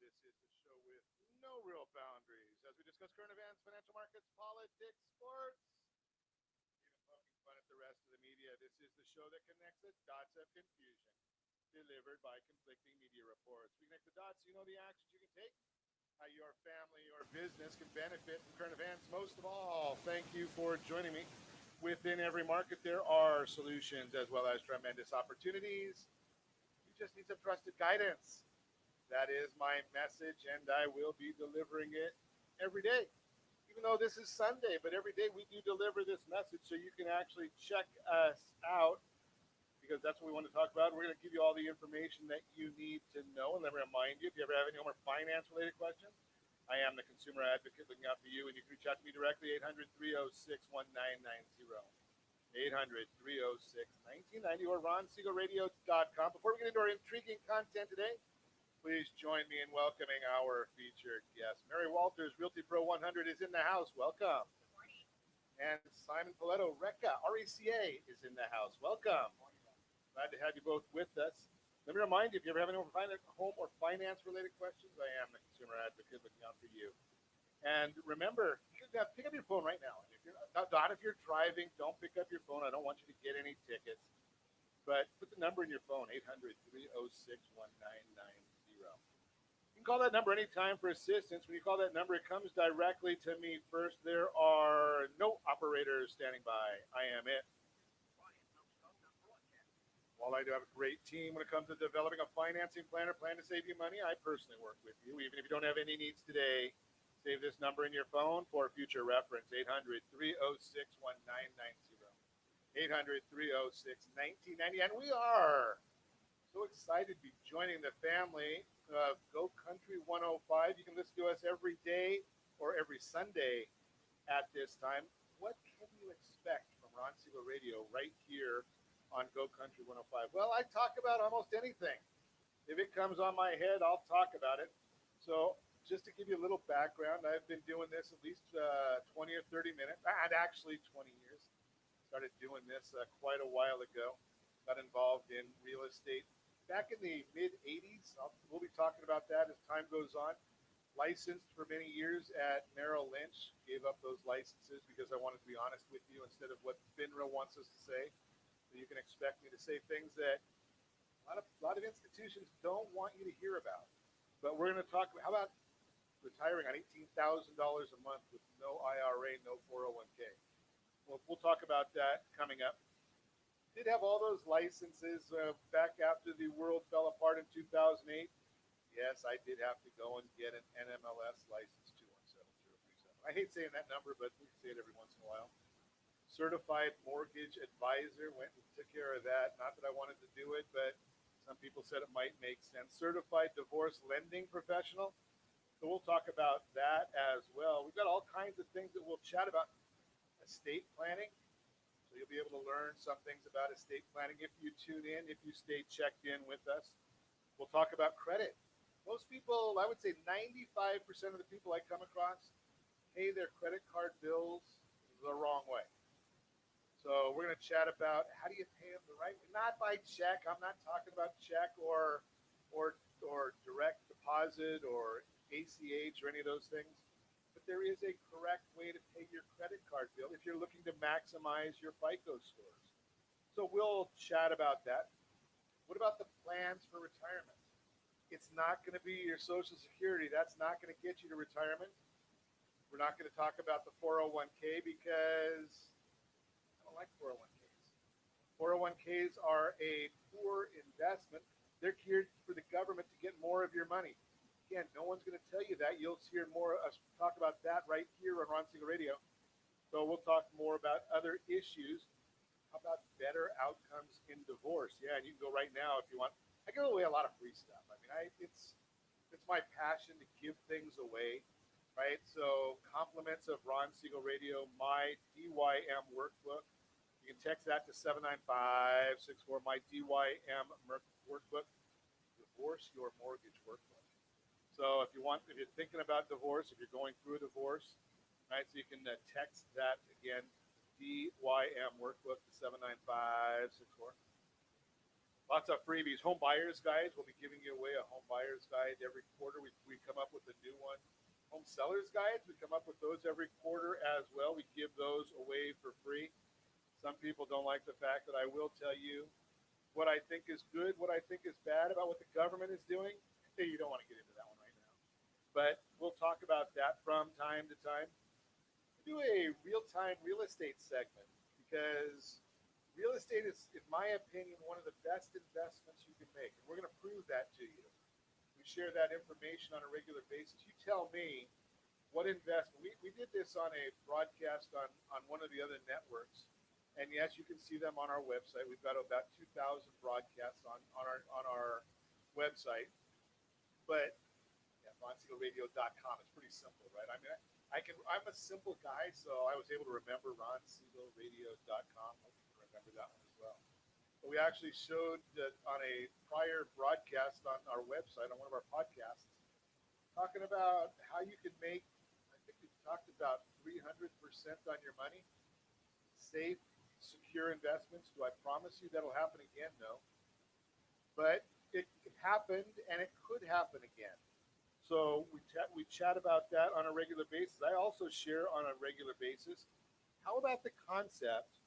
This is the show with no real boundaries as we discuss current events, financial markets, politics, sports, even poking fun at the rest of the media. This is the show that connects the dots of confusion delivered by conflicting media reports. We connect the dots so you know the actions you can take, how your family or business can benefit from current events. Most of all, thank you for joining me. Within every market, there are solutions as well as tremendous opportunities. You just need some trusted guidance. That is my message, and I will be delivering it every day. Even though this is Sunday, but every day we do deliver this message so you can actually check us out because that's what we want to talk about. We're going to give you all the information that you need to know. And let me remind you, if you ever have any more finance related questions, I am the consumer advocate looking out for you, and you can reach out to me directly, 800 306 1990. 800 306 1990 or ronsiegelradio.com. Before we get into our intriguing content today, please join me in welcoming our featured guest. Mary Walters, Realty Pro 100, is in the house. Welcome. Good morning. And Simon Polito, RECA, is in the house. Welcome. Glad to have you both with us. Let me remind you, if you ever have any home or finance related questions, I am the consumer advocate looking out for you. And remember, pick up your phone right now. If you're not if you're driving, don't pick up your phone. I don't want you to get any tickets. But put the number in your phone, 800 306 1990. You can call that number anytime for assistance. When you call that number, it comes directly to me first. There are no operators standing by. I am it. While I do have a great team when it comes to developing a financing plan or plan to save you money, I personally work with you. Even if you don't have any needs today, save this number in your phone for future reference, 800 306 1990. 800 306 1990. And we are so excited to be joining the family of Go Country 105. You can listen to us every day or every Sunday at this time. What can you expect from Ron Siegel Radio right here on Go Country 105? Well, I talk about almost anything. If it comes on my head, I'll talk about it. So just to give you a little background, I've been doing this at least 20 or 30 minutes, and actually 20 years. Started doing this quite a while ago. Got involved in real estate back in the mid 80s. We'll be talking about that as time goes on. Licensed for many years at Merrill Lynch. Gave up those licenses because I wanted to be honest with you instead of what FINRA wants us to say. So you can expect me to say things that a lot of institutions don't want you to hear about. But we're going to talk about how about retiring on $18,000 a month with no IRA, no 401k. We'll talk about that coming up. Did have all those licenses back after the world fell apart in 2008. Yes, I did have to go and get an NMLS license, 217037. I hate saying that number, but we say it every once in a while. Certified mortgage advisor, went and took care of that. Not that I wanted to do it, but some people said it might make sense. Certified divorce lending professional. So we'll talk about that as well. We've got all kinds of things that we'll chat about. Estate planning. So you'll be able to learn some things about estate planning if you tune in, if you stay checked in with us. We'll talk about credit. Most people, I would say 95% of the people I come across pay their credit card bills the wrong way. So we're going to chat about how do you pay them the right way? Not by check. I'm not talking about check or direct deposit or ACH or any of those things. But there is a correct way to pay your credit card bill if you're looking to maximize your FICO scores. So we'll chat about that. What about the plans for retirement? It's not going to be your Social Security. That's not going to get you to retirement. We're not going to talk about the 401k because I don't like 401ks. 401ks are a poor investment. They're geared for the government to get more of your money. Again, no one's going to tell you that. You'll hear more us talk about that right here on Ron Siegel Radio. So we'll talk more about other issues. How about better outcomes in divorce? Yeah, and you can go right now if you want. I give away a lot of free stuff. I mean, it's my passion to give things away, right? So compliments of Ron Siegel Radio, my DYM workbook. You can text that to 79564. My DYM workbook. Divorce your mortgage workbook. So if you're thinking about divorce, if you're going through a divorce, right, so you can text that again, DYM workbook to 79564. Lots of freebies. Home buyers guides. We'll be giving you away a home buyer's guide every quarter. We come up with a new one. Home sellers guides. We come up with those every quarter as well. We give those away for free. Some people don't like the fact that I will tell you what I think is good, what I think is bad about what the government is doing. Hey, you don't want to get into that one right now. But we'll talk about that from time to time. We do a real-time real estate segment because real estate is, in my opinion, one of the best investments you can make. And we're going to prove that to you. We share that information on a regular basis. You tell me what investment. We did this on a broadcast on one of the other networks. And yes, you can see them on our website. We've got about 2,000 broadcasts on our website. But yeah, RonSiegelRadio.com. It's pretty simple, right? I mean, I'm a simple guy, so I was able to remember RonSiegelRadio.com. Hope you can remember that one as well. But we actually showed that on a prior broadcast on our website, on one of our podcasts, talking about how you can make, I think we talked about 300% on your money. Safe, secure investments. Do I promise you that'll happen again? No. But it happened, and it could happen again. So we chat about that on a regular basis. I also share on a regular basis. How about the concept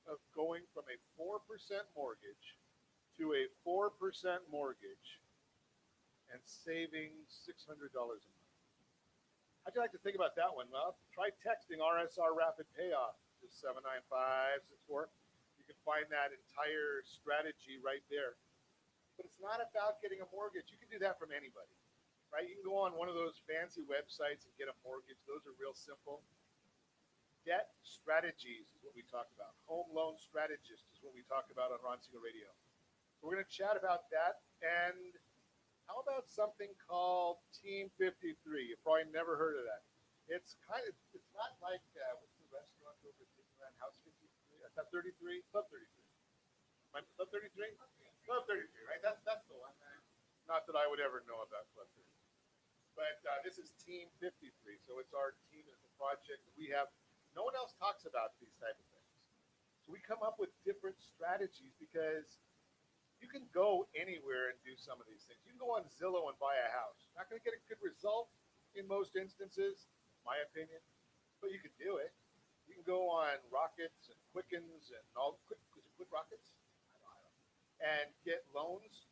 of going from a 4% mortgage to a 4% mortgage and saving $600 a month? How'd you like to think about that one? Well, try texting RSR Rapid Payoff to 79564. You can find that entire strategy right there. But it's not about getting a mortgage. You can do that from anybody, right? You can go on one of those fancy websites and get a mortgage. Those are real simple. Debt strategies is what we talk about. Home loan strategist is what we talk about on Ron Siegel Radio. So we're going to chat about that. And how about something called Team 53? You've probably never heard of that. It's not like, what's the restaurant over at Disneyland, House 53? Is that 33? Club 33. Club 33? Club 33, right? That's the one. Not that I would ever know about Club 33. But this is Team 53. So it's our team, it's a project that we have. No one else talks about these type of things. So we come up with different strategies because you can go anywhere and do some of these things. You can go on Zillow and buy a house. Not going to get a good result in most instances, my opinion, but you can do it. You can go on Rockets and Quickens and all. Is it Quick Rockets? I don't know. And get loans.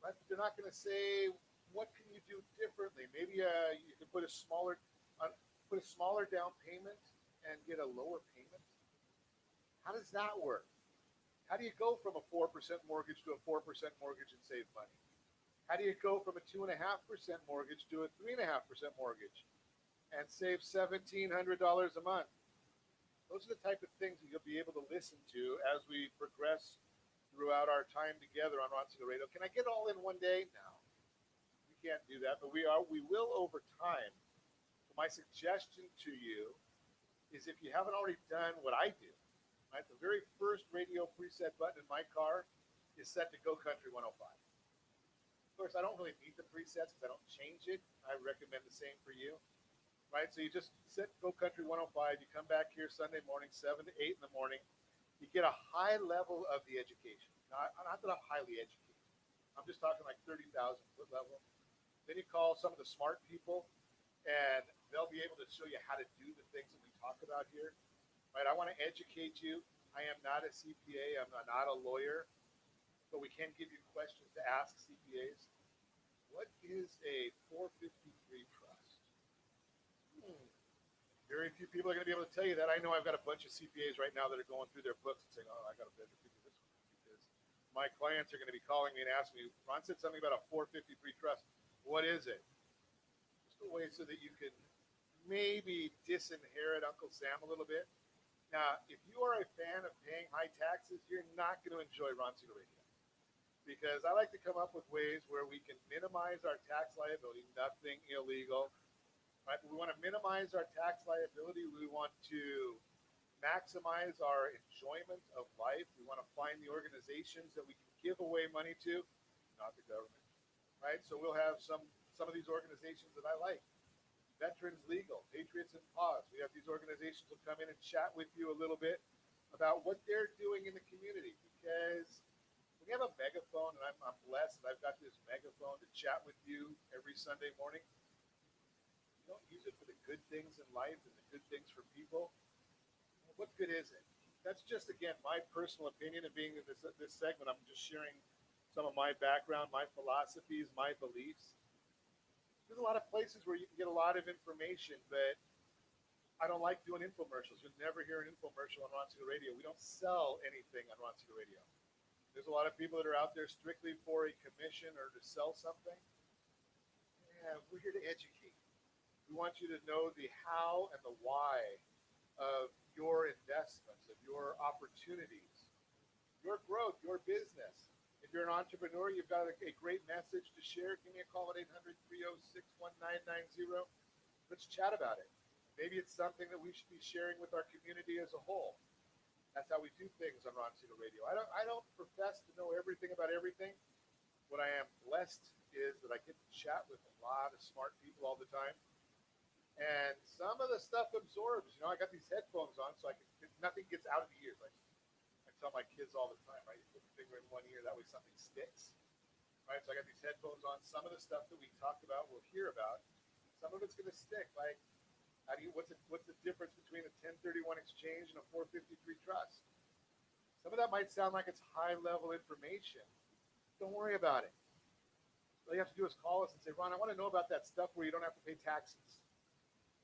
Right? But they're not going to say what can you do differently. Maybe you can put a smaller down payment and get a lower payment. How does that work? How do you go from a 4% mortgage to a 4% mortgage and save money? How do you go from a 2.5% mortgage to a 3.5% mortgage and save $1,700 a month? Those are the type of things that you'll be able to listen to as we progress throughout our time together on Ron Siegel Radio. Can I get all in one day? No, we can't do that, but we will over time. So my suggestion to you is if you haven't already done what I do, right, the very first radio preset button in my car is set to Go Country 105. Of course, I don't really need the presets because I don't change it. I recommend the same for you. Right, so you just set Go Country 105. You come back here Sunday morning, 7 to 8 in the morning. You get a high level of the education. Not that I'm highly educated. I'm just talking like 30,000 foot level. Then you call some of the smart people, and they'll be able to show you how to do the things that we talk about here. Right, I want to educate you. I am not a CPA. I'm not a lawyer, but we can give you questions to ask CPAs. What is a 453 trust? Very few people are going to be able to tell you that. I know I've got a bunch of CPAs right now that are going through their books and saying, oh, I got to better figure this one out because my clients are going to be calling me and asking me, Ron said something about a 453 trust. What is it? Just a way so that you can maybe disinherit Uncle Sam a little bit. Now, if you are a fan of paying high taxes, you're not going to enjoy Ron Siegel Radio because I like to come up with ways where we can minimize our tax liability, nothing illegal. Right? We want to minimize our tax liability. We want to maximize our enjoyment of life. We want to find the organizations that we can give away money to, not the government. Right? So we'll have some of these organizations that I like. Veterans Legal, Patriots and Paws. We have these organizations that come in and chat with you a little bit about what they're doing in the community because When you have a megaphone, and I'm blessed that I've got this megaphone to chat with you every Sunday morning, you don't use it for the good things in life and the good things for people, what good is it? That's just again my personal opinion. And being in this segment, I'm just sharing some of my background, my philosophies, my beliefs. There's a lot of places where you can get a lot of information, but I don't like doing infomercials. You'll never hear an infomercial on Ron Siegel Radio. We don't sell anything on Ron Siegel Radio. There's a lot of people that are out there strictly for a commission or to sell something. Yeah, we're here to educate. We want you to know the how and the why of your investments, of your opportunities, your growth, your business. If you're an entrepreneur, you've got a great message to share. Give me a call at 800-306-1990. Let's chat about it. Maybe it's something that we should be sharing with our community as a whole. That's how we do things on Ron Siegel Radio. I don't profess to know everything about everything. What I am blessed is that I get to chat with a lot of smart people all the time. And some of the stuff absorbs. I got these headphones on, so nothing gets out of the ears. Like I tell my kids all the time, right? You put the finger in one ear, that way something sticks. Right? So I got these headphones on. Some of the stuff that we talk about, we'll hear about. Some of it's going to stick. Like, what's the difference between a 1031 exchange and a 453 trust? Some of that might sound like it's high-level information. Don't worry about it. All you have to do is call us and say, Ron, I want to know about that stuff where you don't have to pay taxes.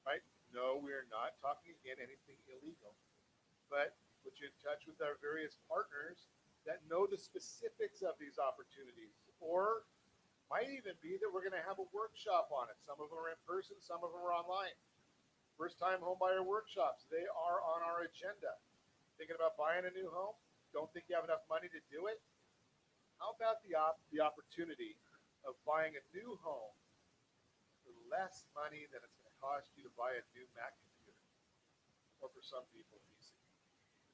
Right? No, we're not talking again anything illegal. But put you in touch with our various partners that know the specifics of these opportunities. Or might even be that we're going to have a workshop on it. Some of them are in person, some of them are online. First-time homebuyer workshops, they are on our agenda. Thinking about buying a new home? Don't think you have enough money to do it? How about the opportunity of buying a new home for less money than it's going to cost you to buy a new Mac computer? Or for some people, PC.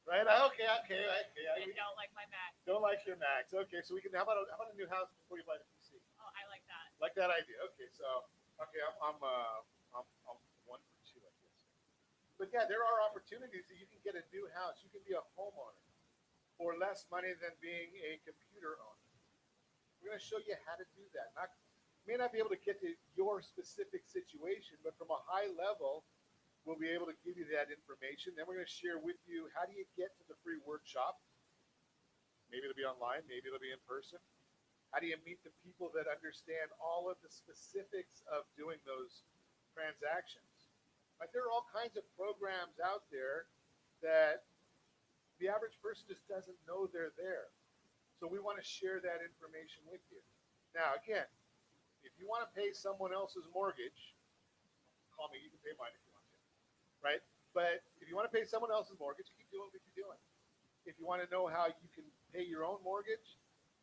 Right? Okay. I don't like my Mac. Don't like your Macs. Okay, so we can. How about a new house before you buy the PC? Oh, I like that. Like that idea. Okay, so I'm one for two, I guess. But yeah, there are opportunities that you can get a new house. You can be a homeowner for less money than being a computer owner. We're going to show you how to do that. May not be able to get to your specific situation, but from a high level, we'll be able to give you that information. Then we're going to share with you how do you get to the free workshop. Maybe it'll be online, maybe it'll be in person. How do you meet the people that understand all of the specifics of doing those transactions? Like there are all kinds of programs out there that the average person just doesn't know they're there. So we want to share that information with you. Now, again, if you want to pay someone else's mortgage, call me. You can pay mine if you want to, right? But if you want to pay someone else's mortgage, keep doing what you're doing. If you want to know how you can pay your own mortgage,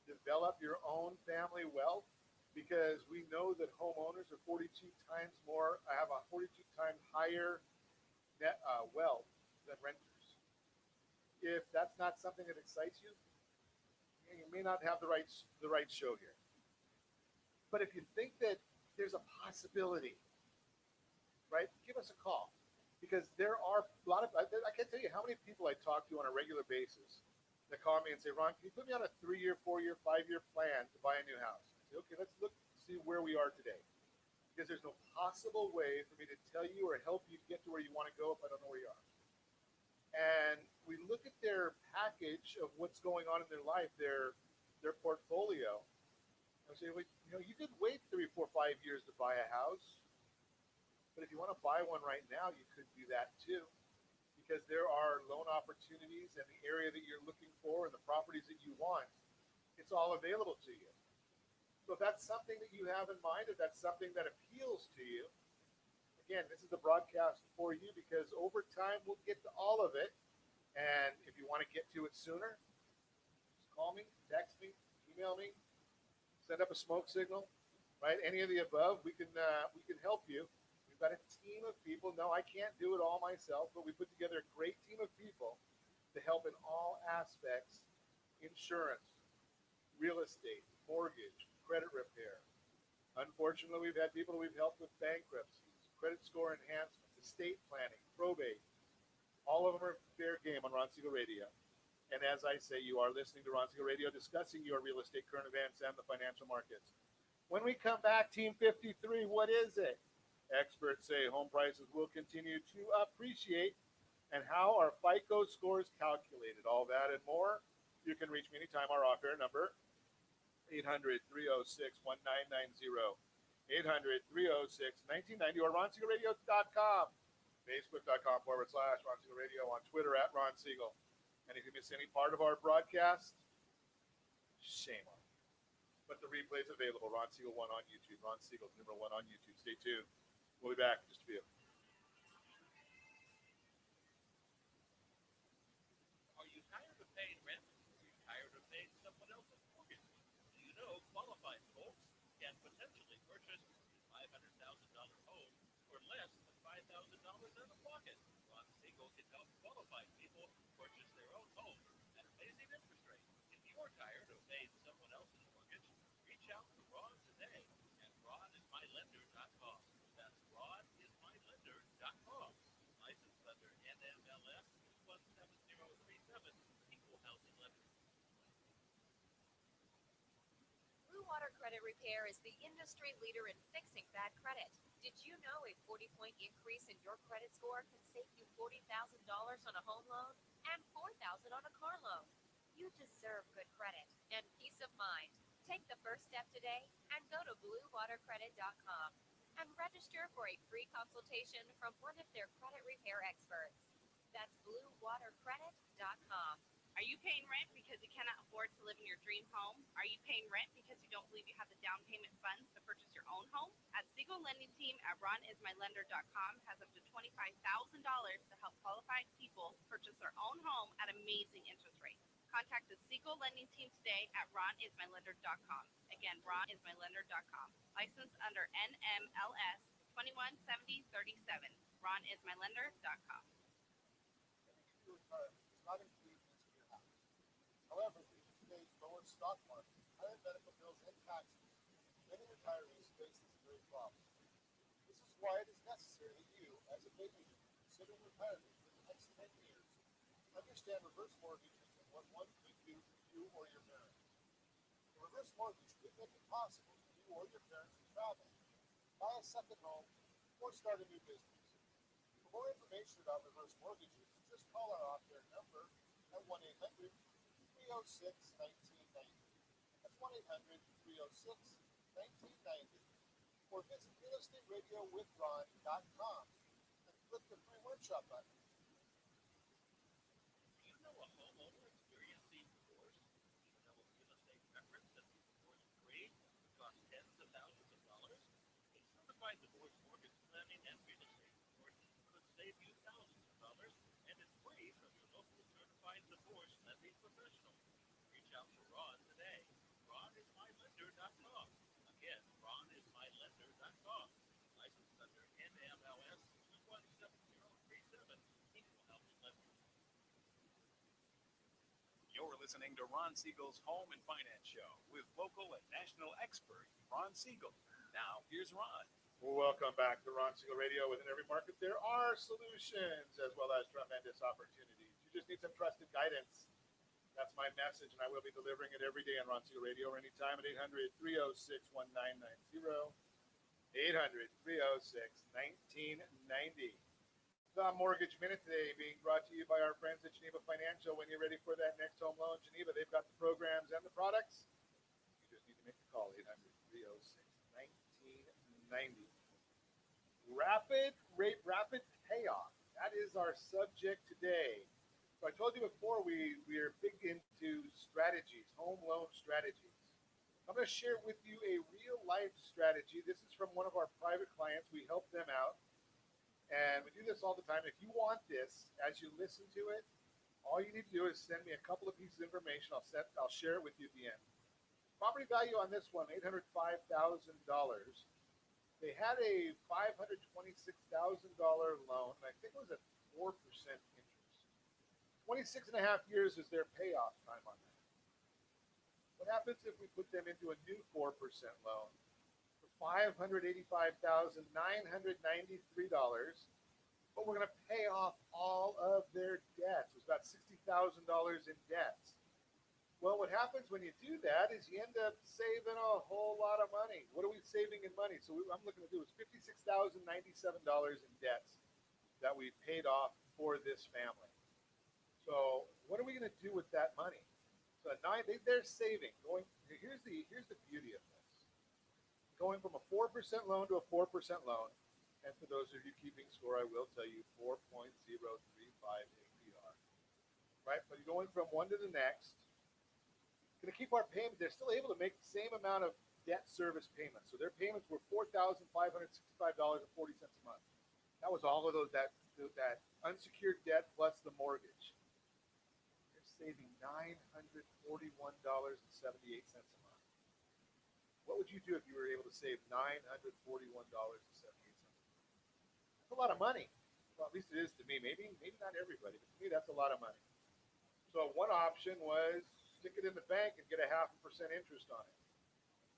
develop your own family wealth, because we know that homeowners are 42 times more, have a 42 times higher net wealth than renters. If that's not something that excites you, you may not have the right show here. But if you think that there's a possibility, right, give us a call. Because there are a lot of, I can't tell you how many people I talk to on a regular basis that call me and say, Ron, can you put me on a 3-year, 4-year, 5-year plan to buy a new house? I say, okay, let's look, see where we are today. Because there's no possible way for me to tell you or help you get to where you want to go if I don't know where you are. And we look at their package of what's going on in their life, their portfolio, and say, well, you could wait 3, 4, 5 years to buy a house, but if you want to buy one right now, you could do that too, because there are loan opportunities in the area that you're looking for and the properties that you want. It's all available to you. So if that's something that you have in mind, if that's something that appeals to you, again, this is the broadcast for you, because over time we'll get to all of it. And if you want to get to it sooner, just call me, text me, email me, send up a smoke signal, right? Any of the above, we can help you. We've got a team of people. No, I can't do it all myself, but we put together a great team of people to help in all aspects: insurance, real estate, mortgage, credit repair. Unfortunately, we've had people we've helped with bankruptcies, credit score enhancements, estate planning, probate. All of them are fair game on Ron Siegel Radio. And as I say, you are listening to Ron Siegel Radio, discussing your real estate current events and the financial markets. When we come back, Team 53, what is it? Experts say home prices will continue to appreciate, and how are FICO scores calculated? All that and more. You can reach me anytime. Our off-air number, 800-306-1990, 800-306-1990, or ronsiegelradio.com, facebook.com/Ron Siegel Radio, on Twitter at Ron Siegel. And if you miss any part of our broadcast, shame on you. But the replay is available. Ron Siegel 1 on YouTube. Ron Siegel, number 1 on YouTube. Stay tuned. We'll be back in just a few. Are you tired of paying rent? Are you tired of paying someone else's mortgage? Do you know qualified folks can potentially purchase a $500,000 home for less than $5,000 out of pocket? Ron Siegel can help qualified people purchase their own home at amazing interest rates. If you're tired of paying someone else's mortgage, reach out to Ron today at ronismylender.com. That's ronismylender.com. License under NMLS 17037, Equal Housing Lender. Blue Water Credit Repair is the industry leader in fixing bad credit. Did you know a 40-point increase in your credit score can save you $40,000 on a home loan and $4,000 on a car loan? You deserve good credit and peace of mind. Take the first step today and go to bluewatercredit.com and register for a free consultation from one of their credit repair experts. That's bluewatercredit.com. Are you paying rent because you cannot afford to live in your dream home? Are you paying rent because you don't believe you have the down payment funds to purchase your own home? At Siegel Lending Team at ronismylender.com has up to $25,000 to help qualified people purchase their own home at amazing interest rates. Contact the Siegel Lending Team today at ronismylender.com. Again, ronismylender.com. Licensed under NMLS 217037. ronismylender.com. However, due to today's lower stock market, higher medical bills, and taxes, many retirees face this very problem. This is why it is necessary that you, as a baby considering retirement for the next 10 years, understand reverse mortgages and what one could do for you or your parents. A reverse mortgage could make it possible for you or your parents to travel, buy a second home, or start a new business. For more information about reverse mortgages, just call our off-air number at 1-800-306-1990. That's 1-800-306-1990. Or visit realestateradio.com and click the free workshop button. Do you know a homeowner experiencing divorce? Do you know a real estate reference that the divorce decree costs tens of thousands of dollars? A certified divorce mortgage planning and real estate divorce could save you thousands of dollars, and it's free from your local certified divorce lending professional. Reach out to Ron today. RonIsMyLender.com. Again, RonIsMyLender.com. Licensed under NMLS 217037, Equal Housing Lender. You're listening to Ron Siegel's Home and Finance Show with local and national expert Ron Siegel. Now, here's Ron. Welcome back to Ron Siegel Radio. Within every market, there are solutions as well as tremendous opportunities. You just need some trusted guidance. That's my message, and I will be delivering it every day on Ron Siegel Radio or anytime at 800-306-1990, 800-306-1990. The Mortgage Minute today being brought to you by our friends at Geneva Financial. When you're ready for that next home loan, Geneva, they've got the programs and the products. You just need to make the call, 800-306-1990. Rapid payoff. That is our subject today. So I told you before, we are big into strategies, home loan strategies. I'm going to share with you a real life strategy. This is from one of our private clients. We help them out. And we do this all the time. If you want this, as you listen to it, all you need to do is send me a couple of pieces of information. I'll share it with you at the end. Property value on this one, $805,000. They had a $526,000 loan, and I think it was at 4% interest. 26 and a half years is their payoff time on that. What happens if we put them into a new 4% loan for $585,993? but we're going to pay off all of their debts. It's about $60,000 in debts. Well, what happens when you do that is you end up saving a whole lot of money. What are we saving in money? So I'm looking to do is $56,097 in debts that we paid off for this family. So what are we going to do with that money? So they're saving. Here's the beauty of this. Going from a 4% loan to a 4% loan, and for those of you keeping score, I will tell you 4.035 APR. Right? But you're going from one to the next. Going to keep our payment. They're still able to make the same amount of debt service payments. So their payments were $4,565.40 a month. That was all of that unsecured debt plus the mortgage. They're saving $941.78 a month. What would you do if you were able to save $941.78 a month? That's a lot of money. Well, at least it is to me. Maybe not everybody, but to me, that's a lot of money. So one option was stick it in the bank and get a 0.5% interest on it.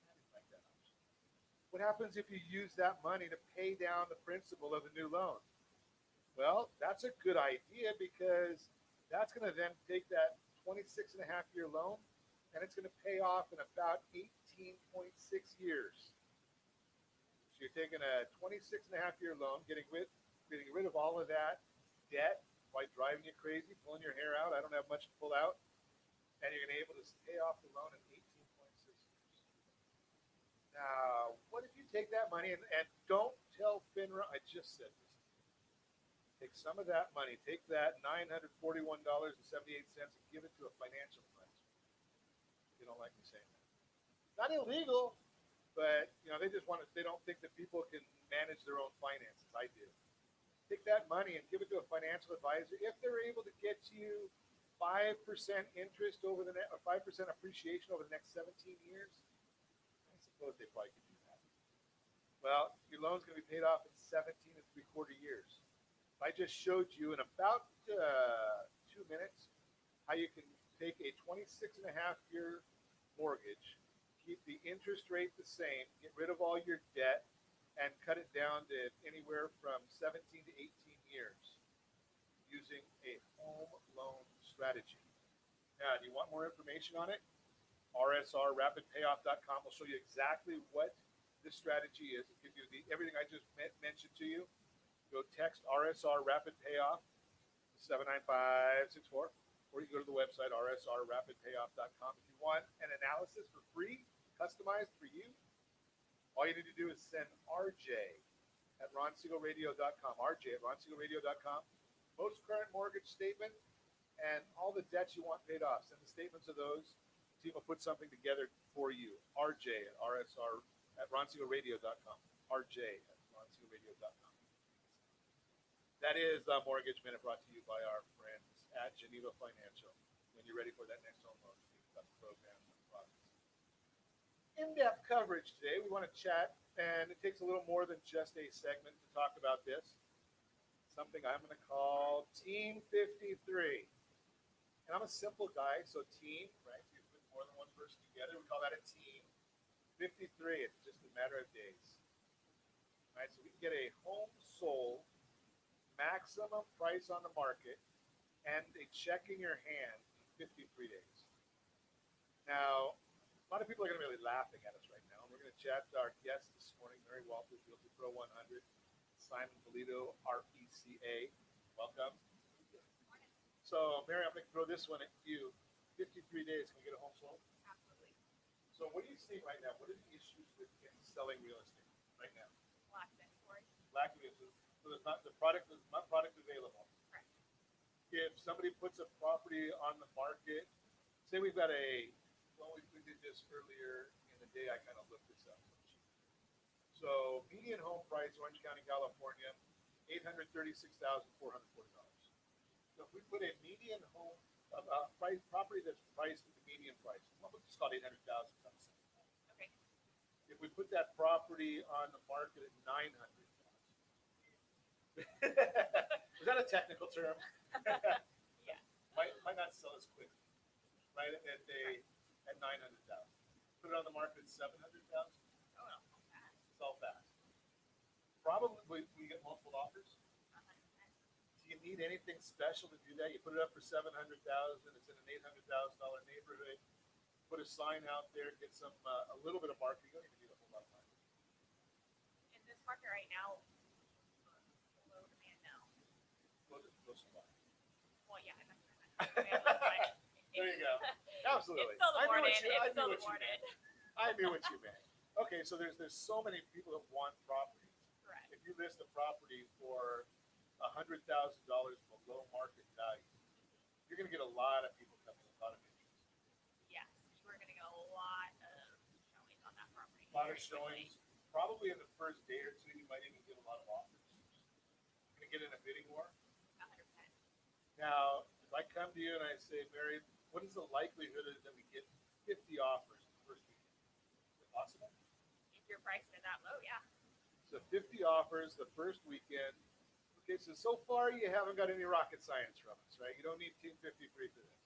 I didn't like that option. What happens if you use that money to pay down the principal of the new loan? Well, that's a good idea because that's going to then take that 26.5-year loan and it's going to pay off in about 18.6 years. So you're taking a 26.5-year loan, getting rid of all of that debt, quite driving you crazy, pulling your hair out. I don't have much to pull out. And you're going to be able to pay off the loan in 18.6 years. Now, what if you take that money and don't tell FINRA I just said this? Take some of that money, take that $941.78 and give it to a financial advisor. You don't like me saying that. Not illegal, but they don't think that people can manage their own finances. I do. Take that money and give it to a financial advisor. If they're able to get you 5% interest over 5% appreciation over the next 17 years, I suppose they probably could do that. Well, your loan's going to be paid off in 17 3/4 years. I just showed you in about 2 minutes how you can take a 26.5-year mortgage, keep the interest rate the same, get rid of all your debt, and cut it down to anywhere from 17 to 18 years using a home loan strategy. Now, do you want more information on it? RSRRapidPayoff.com will show you exactly what this strategy is. It'll give you everything I just mentioned to you. Go text RSR Rapid Payoff 79564, or you go to the website RSRRapidPayoff.com. If you want an analysis for free, customized for you, all you need to do is send RJ at RonSiegelRadio.com. RJ at RonSiegelRadio.com. Most current mortgage statement and all the debts you want paid off. Send the statements of those. The team will put something together for you. RJ at RonsiegelRadio.com. RJ at RonsiegelRadio.com. That is the Mortgage Minute brought to you by our friends at Geneva Financial. When you're ready for that next home loan, that's the program and process. In-depth coverage today. We want to chat, and it takes a little more than just a segment to talk about this. Something I'm going to call Team 53. And I'm a simple guy, so team, right? So you put more than one person together. We call that a team. 53, it's just a matter of days. All right, so we can get a home sold, maximum price on the market, and a check in your hand in 53 days. Now, a lot of people are going to be really laughing at us right now. And we're going to chat to our guest this morning, Mary Walters, Realty Pro 100. Simon Polito, RECA. Welcome. So, Mary, I'm going to throw this one at you. 53 days, can we get a home sold? Absolutely. So, what do you see right now? What are the issues with selling real estate right now? Lack of inventory. Lack of inventory. So, there's not product available. Correct. If somebody puts a property on the market, say we've got we did this earlier in the day. I kind of looked this up. So, median home price, Orange County, California, $836,440. So, if we put a median home property that's priced at the median price, we'll just call it $800,000. Okay. If we put that property on the market at $900,000, is that a technical term? Yeah. Might not sell as quickly, right? At $900,000. Put it on the market at $700,000. Oh no, it's all fast. Probably we get multiple offers. need anything special to do that. You put it up for 700,000. It's in an $800,000 neighborhood. Put a sign out there, get some a little bit of marketing. You don't even need a whole lot of money. In this market right now, low demand now. Go supply. Well, yeah, that's right. There you go. Absolutely. It's still the I knew morning. what you- I It's still knew the what you morning. I knew what you meant. Okay, so there's so many people that want properties. Correct. If you list a property for $100,000 below market value, you're going to get a lot of people coming, a lot of interest, Yes, we're gonna get a lot of showings on that property. a lot of very quickly. showings. Probably in the first day or two, you might even get a lot of offers. You're going to get in a bidding war. 100%. Now, if I come to you and I say, Mary, what is the likelihood that we get 50 offers the first weekend? Is it possible? If you're priced at that low, yeah. So 50 offers the first weekend. Okay, so far you haven't got any rocket science from us, right? You don't need Team 53 for this.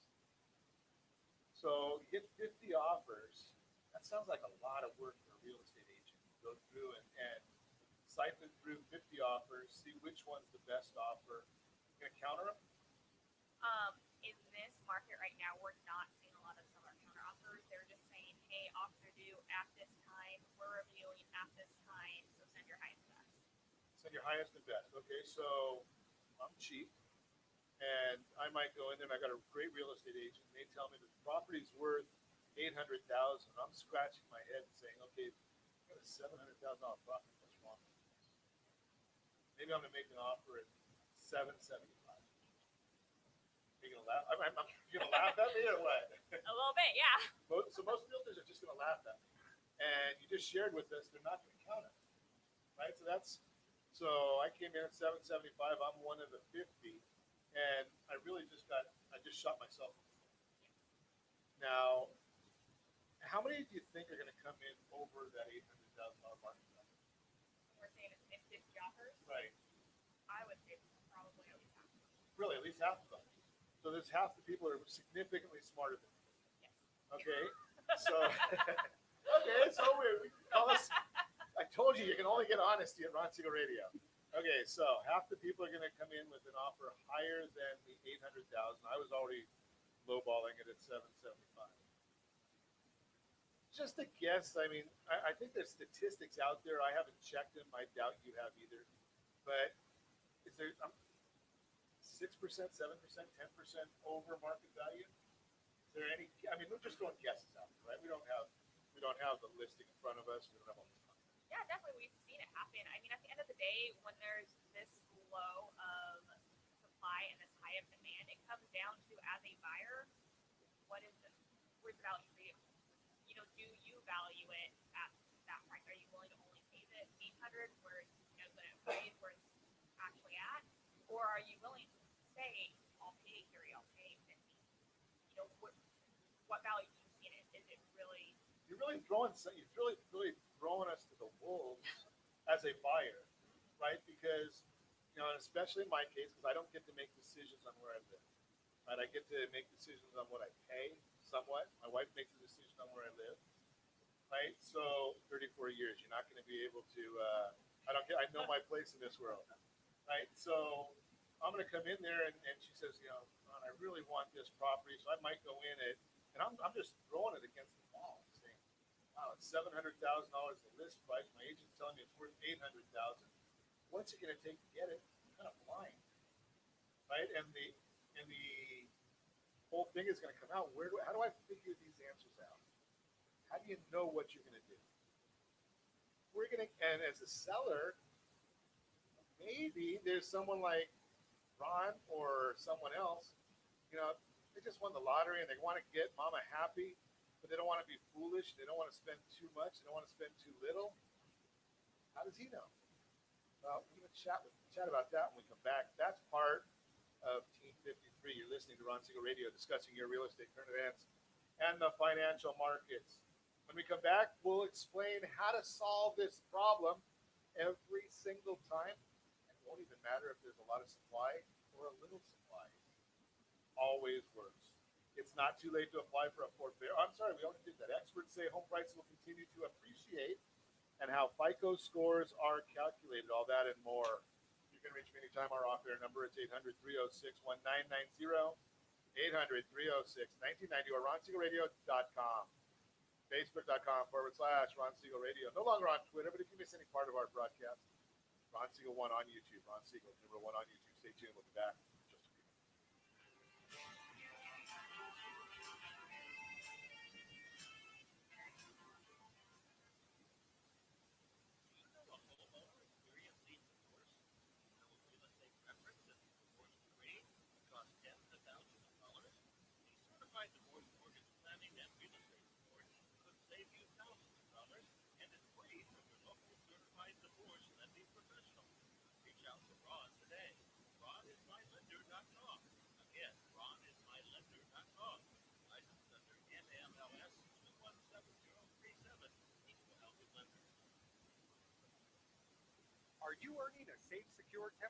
So you get 50 offers. That sounds like a lot of work for a real estate agent. Go through and siphon through 50 offers, see which one's the best offer. You're gonna counter them? In this market right now, we're not seeing a lot of seller counter offers. They're just saying, hey, offer due at this time. We're reviewing at this time, so send your highest best. Send your highest and best. Okay, so I'm cheap, and I might go in there and I got a great real estate agent. And they tell me the property's worth $800,000. I'm scratching my head and saying, okay, I got a $700,000 profit. What's wrong with this? Maybe I'm gonna make an offer at $775. You gonna laugh? You gonna laugh at me or what? A little bit, yeah. So most realtors are just gonna laugh at me. And you just shared with us they're not gonna count it, right? So I came in at 775. I'm one of the 50, and I just shot myself in the foot. Now, how many do you think are gonna come in over that $800,000 market value? We're saying it's 50 offers. Right. I would say probably at least half of them. Really, at least half of them. So there's half the people are significantly smarter than me. Yes. Okay. So we call us. I told you can only get honesty at Ron Siegel Radio. Okay, so half the people are going to come in with an offer higher than the 800,000. I was already lowballing it at 775. Just a guess. I mean, I think there's statistics out there. I haven't checked them. I doubt you have either. But is there 6%, 7%, 10% over market value? Is there any? I mean, we're just throwing guesses out there, right? We don't have the listing in front of us. We don't have all this content. Yeah, definitely. We've seen it happen. I mean, at the end of the day, when there's this low of supply and this high of demand, it comes down to, as a buyer, where's the value for you? You know, do you value it at that price? Are you willing to only pay the 800 where it's going to appraise where it's actually at, or are you willing to say, I'll pay 30, I'll pay 50? You know, what value do you see in it? Is it really? You're really throwing us to the wolves as a buyer, right? Because, you know, especially in my case, because I don't get to make decisions on where I live, right? I get to make decisions on what I pay somewhat. My wife makes a decision on where I live, right? So 34 years, you're not going to be able to, I know my place in this world, right? So I'm going to come in there and she says, you know, Ron, I really want this property. So I might go in it and I'm just throwing it against the wall saying, wow, it's $700,000 the list price. My agent's telling me it's worth $800,000. What's it going to take to get it? I'm kind of blind, right? And the whole thing is going to come out. How do I figure these answers out? How do you know what you're going to do? And as a seller, maybe there's someone like Ron or someone else, you know, they just won the lottery and they want to get mama happy, but they don't want to be foolish. They don't want to spend too much. They don't want to spend too little. How does he know? Well, we're going to chat about that when we come back. That's part of Team 53. You're listening to Ron Siegel Radio discussing your real estate current events and the financial markets. When we come back, we'll explain how to solve this problem every single time. It won't even matter if there's a lot of supply or a little supply. Always works. It's not too late to apply for a forbearance. I'm sorry, we already did that. Experts say home prices will continue to appreciate and how FICO scores are calculated, all that and more. You can reach me anytime. Our off-air number is 800-306-1990, 800-306-1990, or ronsiegelradio.com. Facebook.com/Ron Siegel Radio. No longer on Twitter, but if you miss any part of our broadcast, Ron Siegel 1 on YouTube. Ron Siegel, number 1 on YouTube. Stay tuned. We'll be back in just a few minutes. Do you know a homeowner experiencing divorce? Do you know a real estate reference that the divorce trade costs tens of thousands of dollars? A certified divorce mortgage planning and real estate report could save you thousands of dollars and is free from your local certified divorce lending professional. Reach out to Ron today. RonIsMyLender.com. Again, RonIsMyLender.com. Licensed under NMLS 217037. Equal Housing Lender. Are you earning a safe, secure 10+%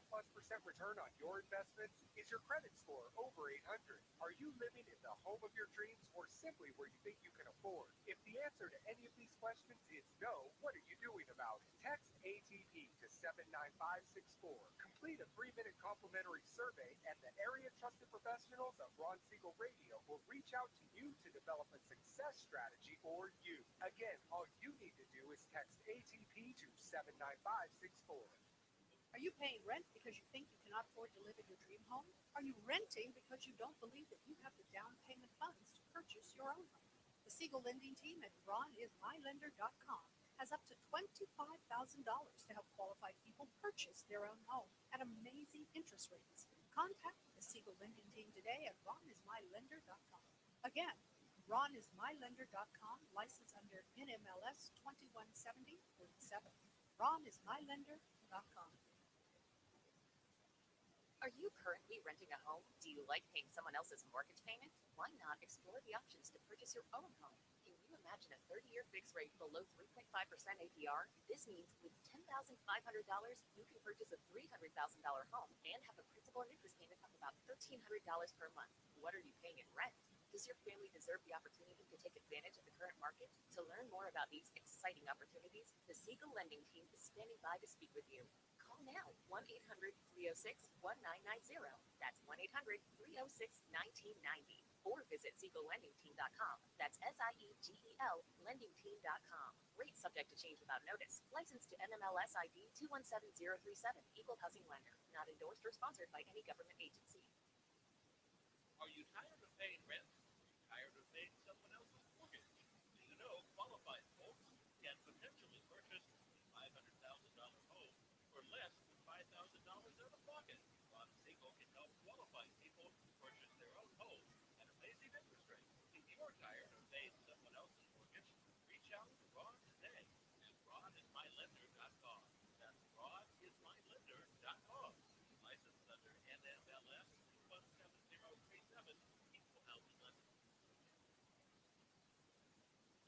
return on your investments? Is your credit score over 800? Are you living in the home of your dreams or simply where you think you can afford? If the answer to any of these questions is no, what are you doing about it? Text ATP to 79564. Complete a 3-minute complimentary survey and the area trusted professionals of Ron Siegel Radio will reach out to you to develop a success strategy for you. Again, all you need to do is text ATP to 79564. Are you paying rent because you think you cannot afford to live in your dream home? Are you renting because you don't believe that you have the down payment funds to purchase your own home? The Siegel lending team at RonIsMyLender.com has up to $25,000 to help qualified people purchase their own home at amazing interest rates. Contact the Siegel lending team today at RonIsMyLender.com. Again, RonIsMyLender.com, licensed under NMLS 217047. RonIsMyLender.com. Are you currently renting a home? Do you like paying someone else's mortgage payment? Why not explore the options to purchase your own home? Can you imagine a 30-year fixed rate below 3.5% APR? This means with $10,500, you can purchase a $300,000 home and have a principal and interest payment of about $1,300 per month. What are you paying in rent? Does your family deserve the opportunity to take advantage of the current market? To learn more about these exciting opportunities, the Siegel Lending Team is standing by to speak with you. Call now, 1-800-306-1990. That's 1-800-306-1990. Or visit SiegelLendingTeam.com. That's SIEGEL LendingTeam.com. Rates subject to change without notice. Licensed to NMLS ID 217037. Equal housing lender. Not endorsed or sponsored by any government agency. Are you tired of paying rent? Are you tired of paying someone else's mortgage? Do you know qualified folks can potentially purchase a $500,000 home for less than $5,000 out of pocket? Ron Siegel can help qualified people purchase their own home at amazing interest rates. If you're tired of paying someone else's mortgage, reach out to Ron today at RonIsMyLender.com. That's RonIsMyLender.com. Licensed under NMLS 217037. Equal housing lender.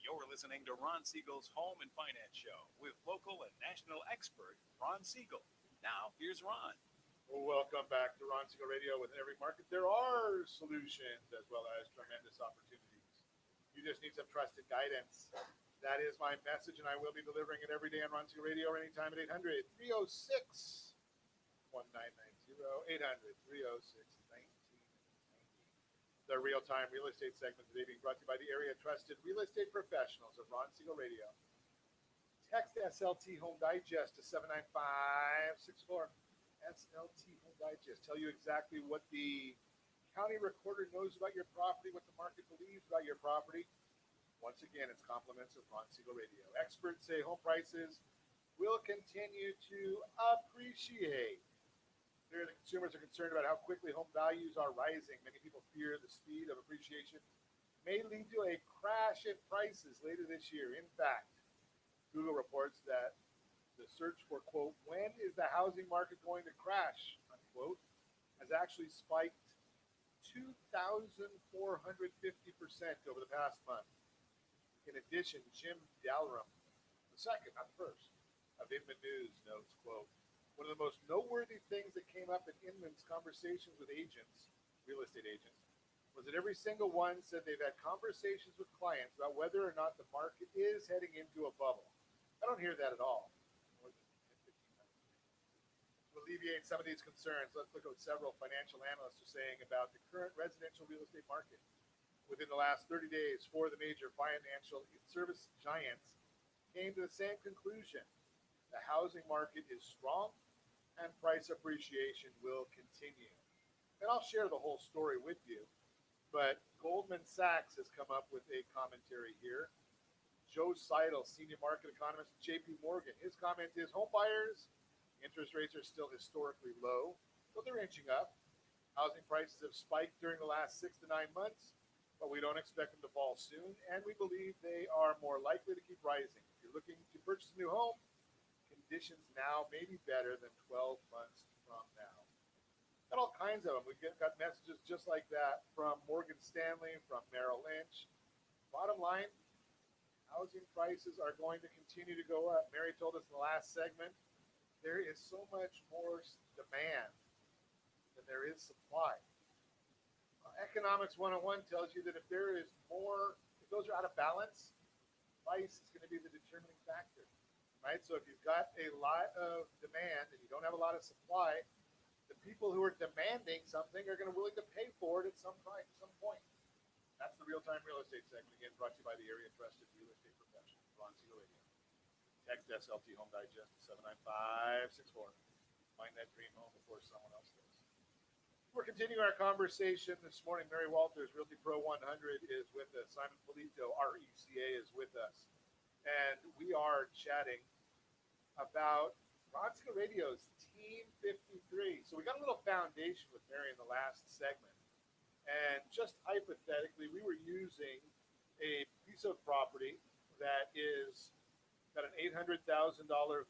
You're listening to Ron Siegel's Home and Finance Show with local and national expert Ron Siegel. Now, here's Ron. Well, welcome back to Ron Siegel Radio. Within every market, there are solutions as well as tremendous opportunities. You just need some trusted guidance. That is my message, and I will be delivering it every day on Ron Siegel Radio or anytime at 800-306-1990, 800-306-1990. The real-time real estate segment today being brought to you by the area trusted real estate professionals of Ron Siegel Radio. Text SLT Home Digest to 79564. SLT Home Digest. Tell you exactly what the county recorder knows about your property, what the market believes about your property. Once again, it's compliments of Ron Siegel Radio. Experts say home prices will continue to appreciate. Here, the consumers are concerned about how quickly home values are rising. Many people fear the speed of appreciation may lead to a crash in prices later this year. In fact, Google reports that the search for, quote, when is the housing market going to crash, unquote, has actually spiked 2,450% over the past month. In addition, Jim Dalrymple, the second, not the first, of Inman News notes, quote, one of the most noteworthy things that came up in Inman's conversations with agents, real estate agents, was that every single one said they've had conversations with clients about whether or not the market is heading into a bubble. I don't hear that at all. More than 10, 15 times. To alleviate some of these concerns, let's look at what several financial analysts are saying about the current residential real estate market. Within the last 30 days, four of the major financial service giants came to the same conclusion. The housing market is strong and price appreciation will continue. And I'll share the whole story with you, but Goldman Sachs has come up with a commentary here. Joe Seidel, senior market economist at JP Morgan, his comment is home buyers, interest rates are still historically low, but they're inching up. Housing prices have spiked during the last 6 to 9 months, but we don't expect them to fall soon, and we believe they are more likely to keep rising. If you're looking to purchase a new home, conditions now may be better than 12 months from now. Got all kinds of them. We got messages just like that from Morgan Stanley, from Merrill Lynch. Bottom line, housing prices are going to continue to go up. Mary told us in the last segment, there is so much more demand than there is supply. Economics 101 tells you that if there is more, if those are out of balance, price is going to be the determining factor, right? So if you've got a lot of demand and you don't have a lot of supply, the people who are demanding something are going to be willing to pay for it at some point. That's the real-time real estate segment, again, brought to you by the area trusted real estate professional, Ron Siegel Radio. Text SLT Home Digest 79564. Find that dream home before someone else does. We're continuing our conversation this morning. Mary Walters, Realty Pro 100, is with us. Simon Polito, RECA, is with us. And we are chatting about Ron Siegel Radio's Team 53. So we got a little foundation with Mary in the last segment. And just hypothetically, we were using a piece of property that is got an $800,000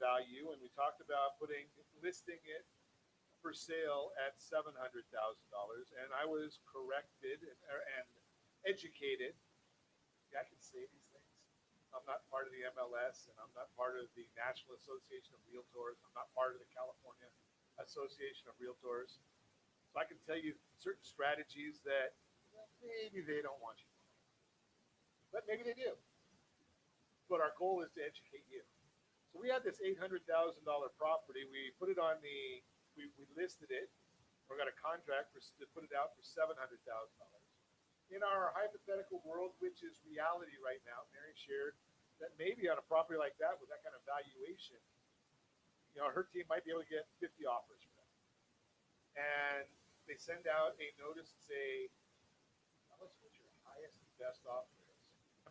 value, and we talked about listing it for sale at $700,000. And I was corrected and educated. Yeah, I can say these things. I'm not part of the MLS, and I'm not part of the National Association of Realtors. I'm not part of the California Association of Realtors. So I can tell you certain strategies that maybe they don't want you to know. But maybe they do. But our goal is to educate you. So we had this $800,000 property. We put it on we listed it. We got a contract to put it out for $700,000. In our hypothetical world, which is reality right now, Mary shared that maybe on a property like that with that kind of valuation, her team might be able to get 50 offers for that. And they send out a notice to say, tell us what your highest and best offer is.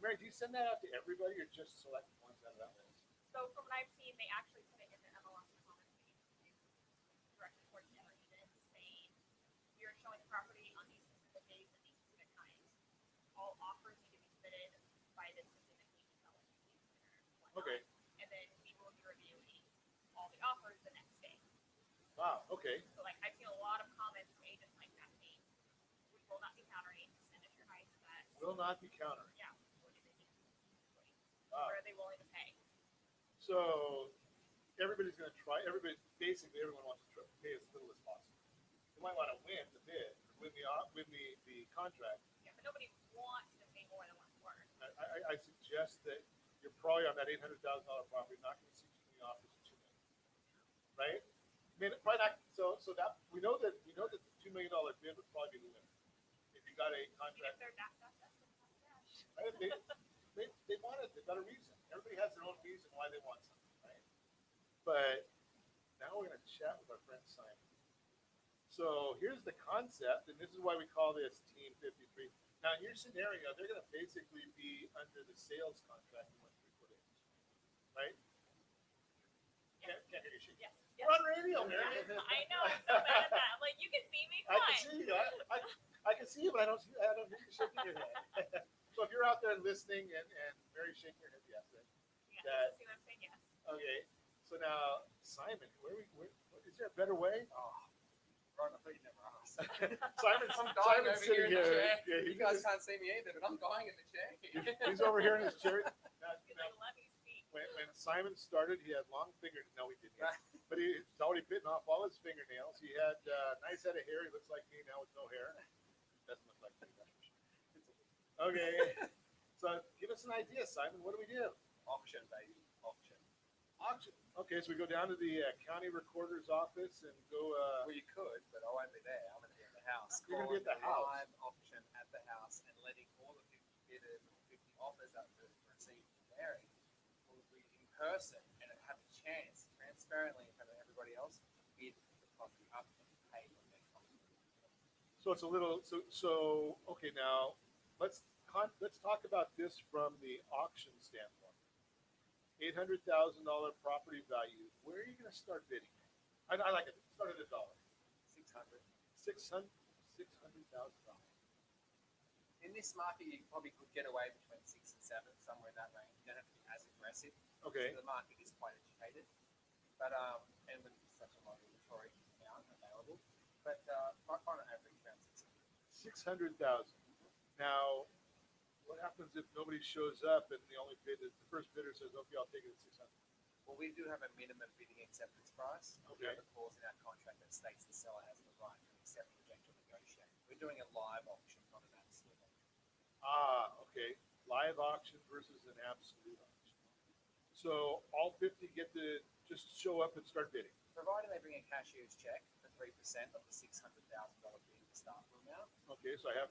Mary, do you send that out to everybody or just select ones out of that list? So from what I've seen, they actually put it in the MLS comment page directly towards the other unit saying, you're showing the property on these specific days and these specific times. All offers need to be submitted by this specific email. Okay. And then we will be reviewing all the offers the next day. Wow, okay. So like I've seen a lot of comments from agents like that saying, we will not be countering, send us your highest best. Will not be countering. Yeah. What do they need? Wow. What are they willing to pay? So everybody's going to try. Everyone wants to pay as little as possible. They might want to win the bid, win the contract. Yeah, but nobody wants to pay more than what's worth. I suggest that you're probably on that $800,000 property not going to see too many offers of $2 million, right? I mean, probably not. So that we know that the $2 million bid would probably be the winner if you got a contract. If they're that cash. Right? They want it. They've got a reason. Everybody has their own reason why they want something, right? But now we're going to chat with our friend Simon. So here's the concept, and this is why we call this Team 53. Now, in your scenario, they're going to basically be under the sales contract you went through for days, right? Can't hear you shake. Yes. We're on radio, man. I know, I'm so bad at that. Like, you can see me I fine. can see you. I can see you, but I don't hear you shaking your head. So if you're out there listening and Mary's shaking her head, yes. Yeah, see what I'm saying? Yes. Okay. So now, Simon, is there a better way? Oh, Ron, I thought you never asked. Simon's I'm dying over here sitting in the chair. Yeah, You guys can't see me either, but I'm dying in the chair. he's over here in his chair. Because I love you speak. When Simon started, he had long fingernails. No, he didn't. But he's already bitten off all his fingernails. He had a nice head of hair. He looks like me now with no hair. Doesn't look like me, that's for sure. Okay. So give us an idea, Simon. What do we do? Auction, baby. Auction. Auction. Okay, so we go down to the county recorder's office and go. Well, you could, but I won't be there. I'm going to be at the house. You're gonna be at the Calling house. Live auction at the house and letting all the 50 bidders or 50 offers up to receive from Mary will be in person and have a chance transparently in front of everybody else to bid the property up and pay what they cost. So it's a little. So okay. Now let's talk about this from the auction standpoint. $800,000 property value. Where are you going to start bidding? I like it. Start at $1. 600. $600,000. In this market, you probably could get away between 6 and 7, somewhere in that range. You don't have to be as aggressive. Okay. So the market is quite educated, but and with such a low inventory amount available, but on average around 600. 600,000. Now, what happens if nobody shows up and the first bidder says, "Okay, I'll take it at 600." Well, we do have a minimum bidding acceptance price. We Okay. have a clause in our contract that states the seller has the right to accept, reject, or negotiate. We're doing a live auction, not an absolute auction. Okay. Live auction versus an absolute auction. So all 50 get to just show up and start bidding. Provided they bring a cashier's check for 3% of the $600,000 bid to start from now, Okay, so I have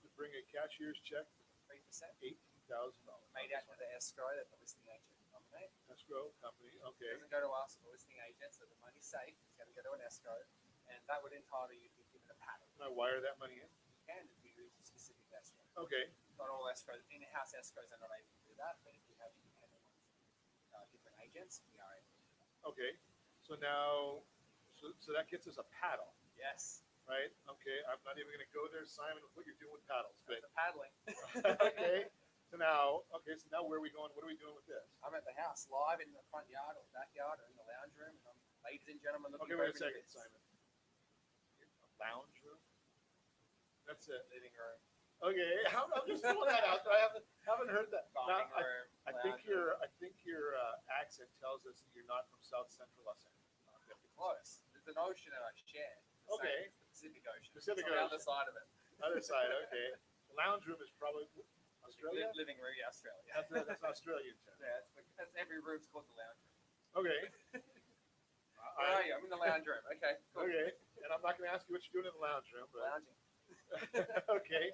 to bring a cashier's check for 3% $18,000. made out to the escrow that the listing agent will nominate. Escrow company. It Okay. doesn't go to us or the listing agent, so the money's safe. It's going to go to an escrow, and that would entitle you to be given a paddle. Can I wire that money in? You can if you use a specific escrow. Okay. Not all escrows, in-house escrows are not able to do that, but if you have independent ones, different agents, we are able to do that. Okay. So now, so that gets us a paddle, Yes, right? Okay. I'm not even going to go there, Simon, with what you're doing with paddles, that's but the paddling. okay. So now where are we going? What are we doing with this? I'm at the house live in the front yard or backyard or in the lounge room, and I'm, ladies and gentlemen, looking Okay, for wait a second, bids. Simon. A lounge room? That's it. Living room, Okay, I'm just throwing that out there. I haven't heard that. Now, dining room, I lounge think your accent tells us that you're not from South Central Los Angeles. close. There's an ocean that I share. The Okay. same as the Pacific Ocean. Pacific It's on the other Ocean. side of it. Other side, okay. The lounge room is probably Australia. Living room, yeah, Australia. That's Australian term. Yeah, that's every room's called the lounge room. Okay. Where are you? I'm in the lounge room. Okay, cool. Okay, and I'm not going to ask you what you're doing in the lounge room, but Lounging. okay.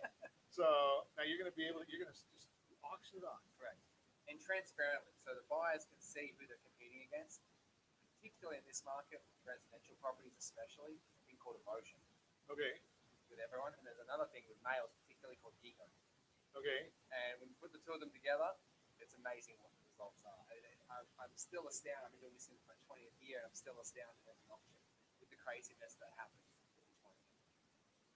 So now you're going to just auction it off. Correct. And transparently, so the buyers can see who they're competing against, particularly in this market, residential properties especially, a thing called emotion Okay. with everyone. And there's another thing with males, particularly called ego. Okay. And when you put the two of them together, it's amazing what the results are. I'm still astounded. I've been doing this in my 20th year, and I'm still astounded at the auction with the craziness that happens with each one.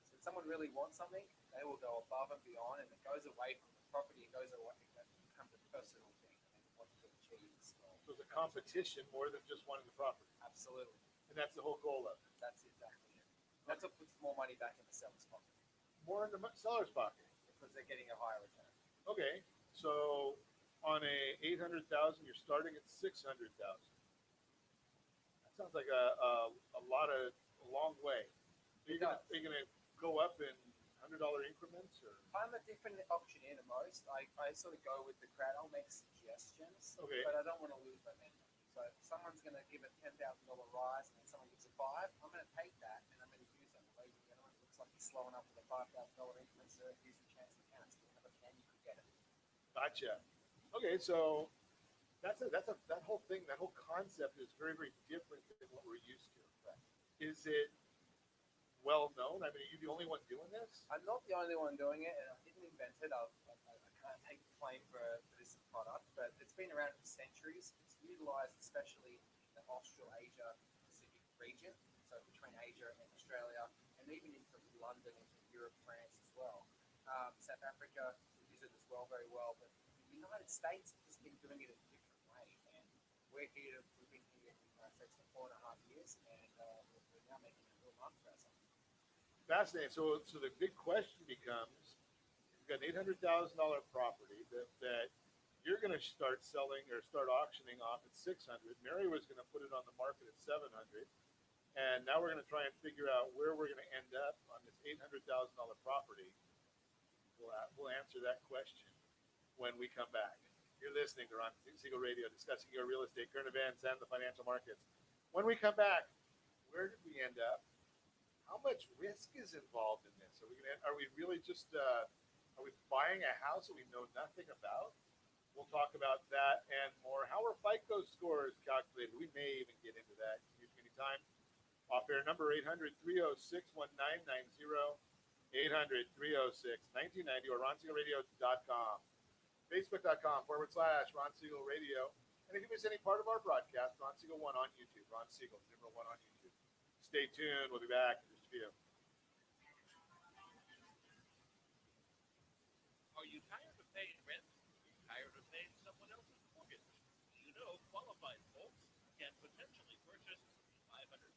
So when someone really wants something, they will go above and beyond, and it goes away from the property. It goes away, it becomes a personal thing, and what to achieve. So it's a competition more than just wanting the property, Absolutely. and that's the whole goal of it. That's exactly it. That's what puts more money back in the seller's pocket More in the seller's pocket. because they're getting a higher return. Okay. So on a 800,000, you're starting at 600,000. That sounds like a long way. Are you gonna go up in $100 increments or? I'm a different auctioneer to most. I sort of go with the crowd. I'll make suggestions, Okay. but I don't want to lose momentum. So if someone's going to give a $10,000 rise and then someone gives a $5, I'm going to take that and I'm going to use that. Ladies and gentlemen, it looks like he's slowing up with a $5,000 increment, so here's your chance to count. Still have a 10, you could get it. Gotcha. Okay, so that whole thing, that whole concept is very, very different than what we're used to. Is it well known? I mean, are you the only one doing this? I'm not the only one doing it, and I didn't invent it. I can't take the claim for this product, but it's been around for centuries. It's utilized especially in the Australasia Pacific region, so between Asia and Australia, and even into London, into Europe, France as well. South Africa use it as well, very well, but the United States has just been doing it in a different way, and we've been here in the United States for 4.5 years, and we're now making a real mark for ourselves. Fascinating. So the big question becomes: you've got an $800,000 property that you're going to start selling or start auctioning off at 600. Mary was going to put it on the market at 700, and now we're going to try and figure out where we're going to end up on this $800,000 property. We'll answer that question when we come back. You're listening to Ron Siegel Radio, discussing your real estate, current events, and the financial markets. When we come back, where did we end up? How much risk is involved in this? Are we really just are we buying a house that we know nothing about? We'll talk about that and more. How are FICO scores calculated? We may even get into that anytime. Off air number 800 306 1990, 800 306 1990, or ronsiegelradio.com. Facebook.com/Ron Siegel Radio. And if you miss any part of our broadcast, Ron Siegel 1 on YouTube. Ron Siegel, number 1 on YouTube. Stay tuned. We'll be back in just a few. Are you tired of paying rent? Tired of paying someone else's mortgage? You know qualified folks can potentially purchase a $500,000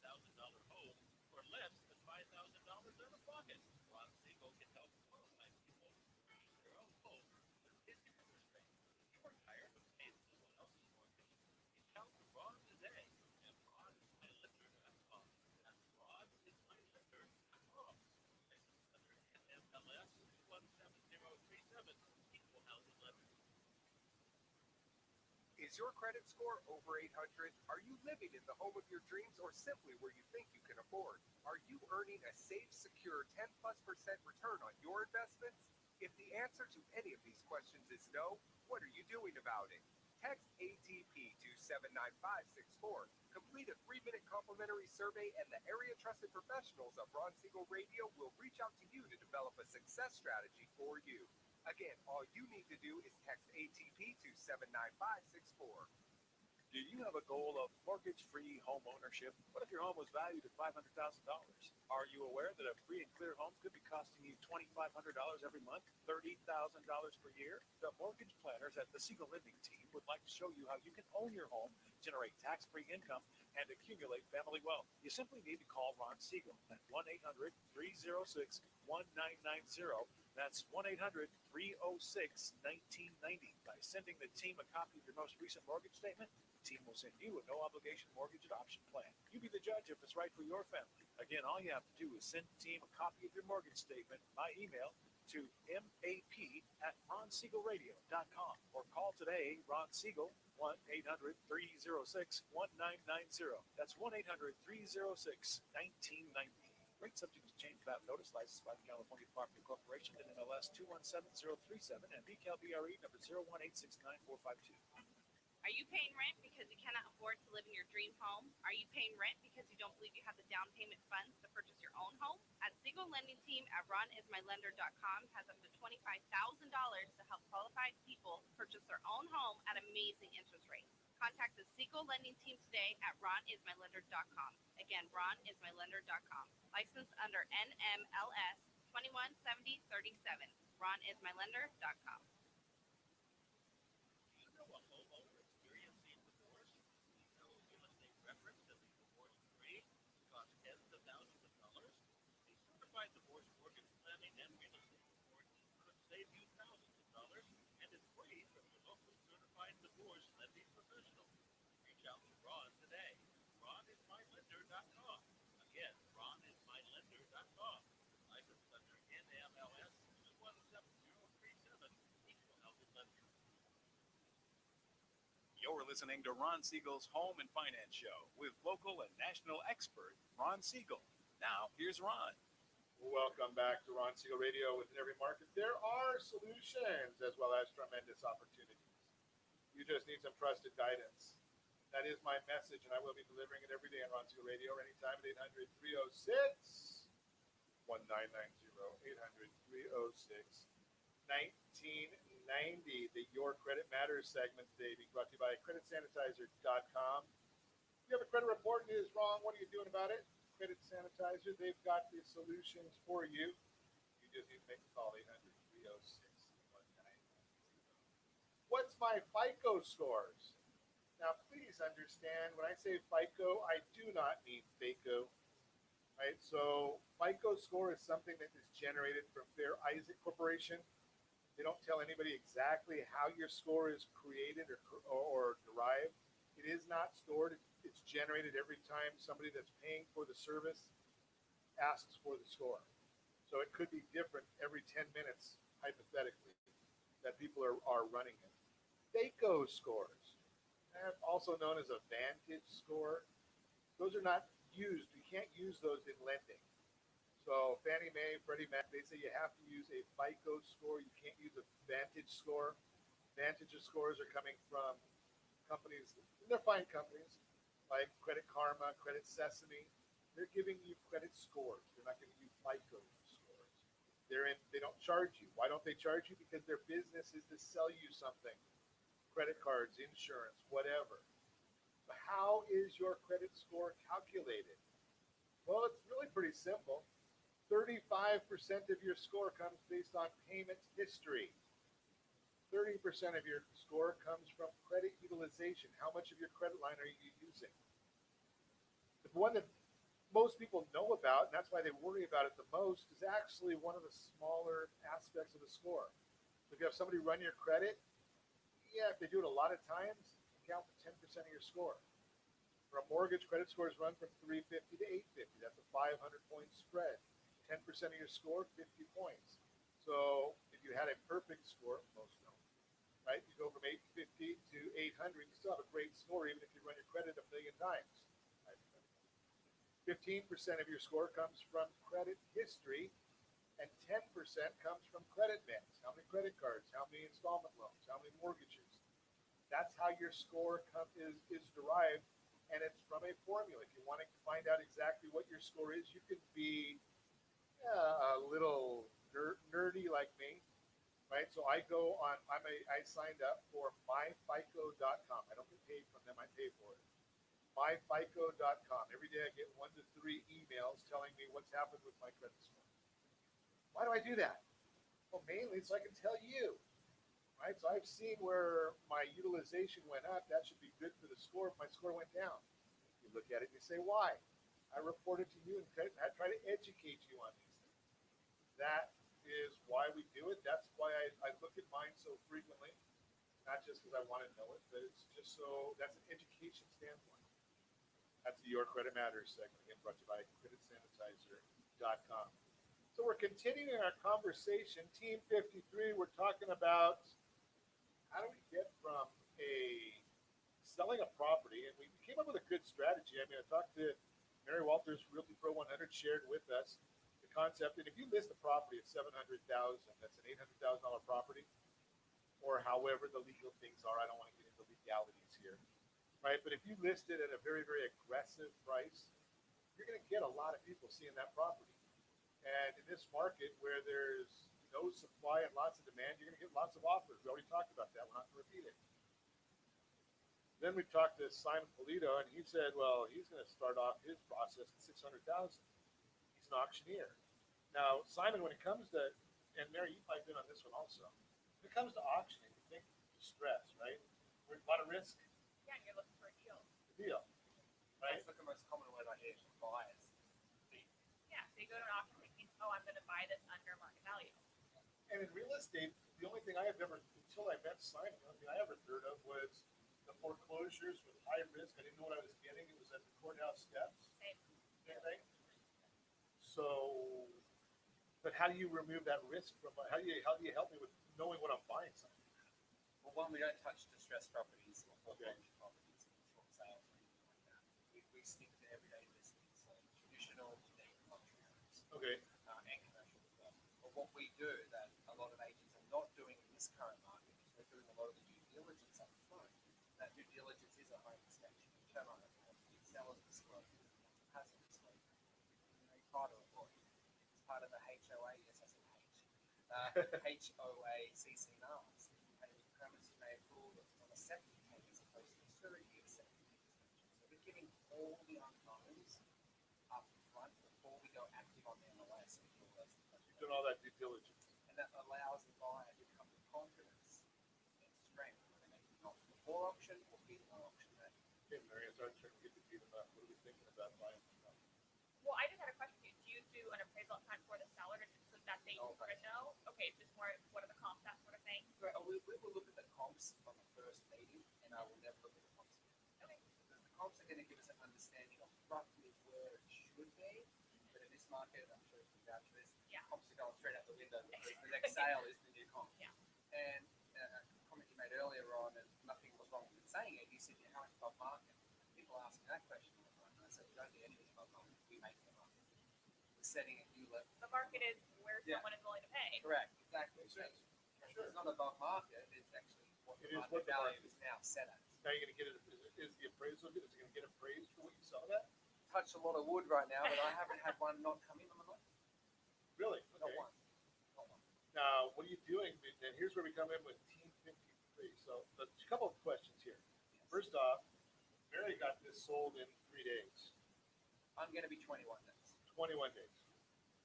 home for less than $5,000 out of pocket. Ron Siegel can help qualified people purchase their own home with his interest rate. If you're tired of paying someone else's mortgage, reach out to Ron today at ronismylender.com. That's ronismylender.com. License under NMLS 217037, Equal Housing Lender. Is your credit score over 800? Are you living in the home of your dreams or simply where you think you can afford? Are you earning a safe, secure 10+% return on your investments? If the answer to any of these questions is no, what are you doing about it? Text ATP to 79564. Complete a 3-minute complimentary survey, and the area trusted professionals of Ron Siegel Radio will reach out to you to develop a success strategy for you. Again, all you need to do is text ATP to 79564. Do you have a goal of mortgage-free home ownership? What if your home was valued at $500,000? Are you aware that a free and clear home could be costing you $2,500 every month, $30,000 per year? The mortgage planners at the Siegel Lending Team would like to show you how you can own your home, generate tax-free income, and accumulate family wealth. You simply need to call Ron Siegel at 1-800-306-1990. That's 1-800-306-1990. By sending the team a copy of your most recent mortgage statement, the team will send you a no-obligation mortgage adoption plan. You be the judge if it's right for your family. Again, all you have to do is send the team a copy of your mortgage statement by email to map@ronsiegelradio.com or call today Ron Siegel 1-800-306-1990. That's 1-800-306-1990. Rate subject to change without notice. Licensed by the California Department of Corporation and NMLS 217037 and BCalBRE number 018694452. Are you paying rent because you cannot afford to live in your dream home? Are you paying rent because you don't believe you have the down payment funds to purchase your own home? At Siegel Lending Team at ronismylender.com has up to $25,000 to help qualified people purchase their own home at amazing interest rates. Contact the Siegel Lending Team today at ronismylender.com. Again, ronismylender.com. Licensed under NMLS 217037. ronismylender.com. Do you know a homeowner experiencing divorce? Do you know a real estate reference that the divorce decree costs tens of thousands of dollars? A certified divorce mortgage planning and real estate report could save you thousands of dollars and is free from your local certified divorce lending professional. Reach out to Ron today. ronismylender.com. Again, ronismylender.com. Licensed under NMLS 217037, Equal Housing Lender. You're listening to Ron Siegel's Home and Finance Show with local and national expert Ron Siegel. Now, here's Ron. Welcome back to Ron Siegel Radio. Within every market, there are solutions as well as tremendous opportunities. You just need some trusted guidance. That is my message, and I will be delivering it every day on Ron Siegel Radio or anytime at 800-306-1990, 800-306-1990. The Your Credit Matters segment today being brought to you by creditsanitizer.com. If you have a credit report and it is wrong, what are you doing about it? Credit Sanitizer, they've got the solutions for you. You just need to make a call, 800-306-1990. What's my FICO scores? Now, please understand, when I say FICO, I do not mean FACO. Right? So FICO score is something that is generated from Fair Isaac Corporation. They don't tell anybody exactly how your score is created or derived. It is not stored. It's generated every time somebody that's paying for the service asks for the score. So it could be different every 10 minutes, hypothetically, that people are running it. FICO scores, also known as a Vantage score. Those are not used. You can't use those in lending. So Fannie Mae, Freddie Mac, they say you have to use a FICO score. You can't use a Vantage score. Vantage scores are coming from companies, and they're fine companies like Credit Karma, Credit Sesame. They're giving you credit scores. They're not giving you FICO scores. They don't charge you. Why don't they charge you? Because their business is to sell you something. Credit cards, insurance, whatever. But how is your credit score calculated? Well, it's really pretty simple. 35% of your score comes based on payment history. 30% of your score comes from credit utilization. How much of your credit line are you using? The one that most people know about, and that's why they worry about it the most, is actually one of the smaller aspects of the score. So if you have somebody run your credit, yeah, if they do it a lot of times, count for 10% of your score. For a mortgage, credit scores run from 350 to 850. That's a 500-point spread. 10% of your score, 50 points. So if you had a perfect score, most don't, right? You go from 850 to 800, you still have a great score even if you run your credit a million times. 15% of your score comes from credit history, and 10% comes from credit mix. How many credit cards? How many installment loans? How many mortgages? That's how your score is derived, and it's from a formula. If you want to find out exactly what your score is, you could be a little nerdy like me, right? So I go on. I signed up for myfico.com. I don't get paid from them. I pay for it. myfico.com. Every day I get 1 to 3 emails telling me what's happened with my credit score. Why do I do that? Well, mainly so I can tell you, right? So I've seen where my utilization went up. That should be good for the score if my score went down. You look at it and you say, why? I report it to you and I try to educate you on these things. That is why we do it. That's why I look at mine so frequently. Not just because I want to know it, but it's just so that's an education standpoint. That's the Your Credit Matters segment, again brought to you by creditsanitizer.com. So we're continuing our conversation. Team 53, we're talking about how do we get from selling a property, and we came up with a good strategy. I mean, I talked to Mary Walters, Realty Pro 100, shared with us the concept. And if you list a property at $700,000, that's an $800,000 property, or however the legal things are. I don't want to get into legalities here, right? But if you list it at a very, very aggressive price, you're going to get a lot of people seeing that property. And in this market where there's no supply and lots of demand, you're going to get lots of offers. We already talked about that. We're not going to repeat it. Then we talked to Simon Polito, and he said, well, he's going to start off his process at $600,000. He's an auctioneer. Now, Simon, when it comes to, and Mary, you might have been on this one also. When it comes to auctioning, you think distress, right? We're a lot of risk. Yeah, and you're looking for a deal. Deal, right? That's like the most common word I hear from buyers. Yeah, so you go to an auction thinking, oh, I'm going to buy this under market value. And in real estate, the only thing I have ever, until I met Simon, the only thing I ever heard of was the foreclosures with high risk. I didn't know what I was getting. It was at the courthouse steps. Same. Same thing. So, but how do you remove that risk from? How do you help me with knowing what I'm buying? Something. Well, one, we don't touch distressed properties or foreclosure properties or short sales or anything like that. We stick to everyday listings, so traditional, unique, luxury homes. Okay. And commercial as well. But what we do that a lot of agents are not doing in this current market is we're doing a lot of the due diligence up front. That due diligence is a home inspection, turn on the seller's disclosure, passive disclosure, title report. It's part of the HOA, yes, I said HOA CCNRs. And the premise may rule on a second case as opposed to a surrogate second case. So we're giving all the unknowns up front before we go active on the MLS. You've done all that due diligence. And that allows the buyer to come with confidence and strength when they make an offer before auction or beating an auction day. Okay, Mary, I'm trying to get the beat them up. What are we thinking about buying? Well, I just had a question. Do you do an appraisal time for the seller so that they No, sort of know? Okay, it's just more what are the comps, that sort of thing. We will look at the comps on the first meeting, and I will never look at the comps again. Okay. Because the comps are going to give us an understanding of roughly where it should be. But in this market, I'm sure you can vouch for this, Yeah. comps are going straight out the window because the next sale is the new comp. Yeah. And a comment you made earlier on, and said, how much above market? People ask me that question all the time. And I said, we don't do anything above market. We make the market. We're setting a new level. The market is where Yeah. someone is willing to pay. Correct. Exactly. Makes sense. So it's not above market. It's actually what It the is market what the value market is now set at. Now you're gonna get it. Is the appraisal good? Is it gonna get appraised for what you saw that? Touch a lot of wood right now, but I haven't had one not come in on the market. Really? Not Okay. one. Not one. Now, what are you doing? And here's where we come in with Team 53. So, a couple of questions here. First off, Mary got this sold in 3 days, I'm going to be 21 days. 21 days.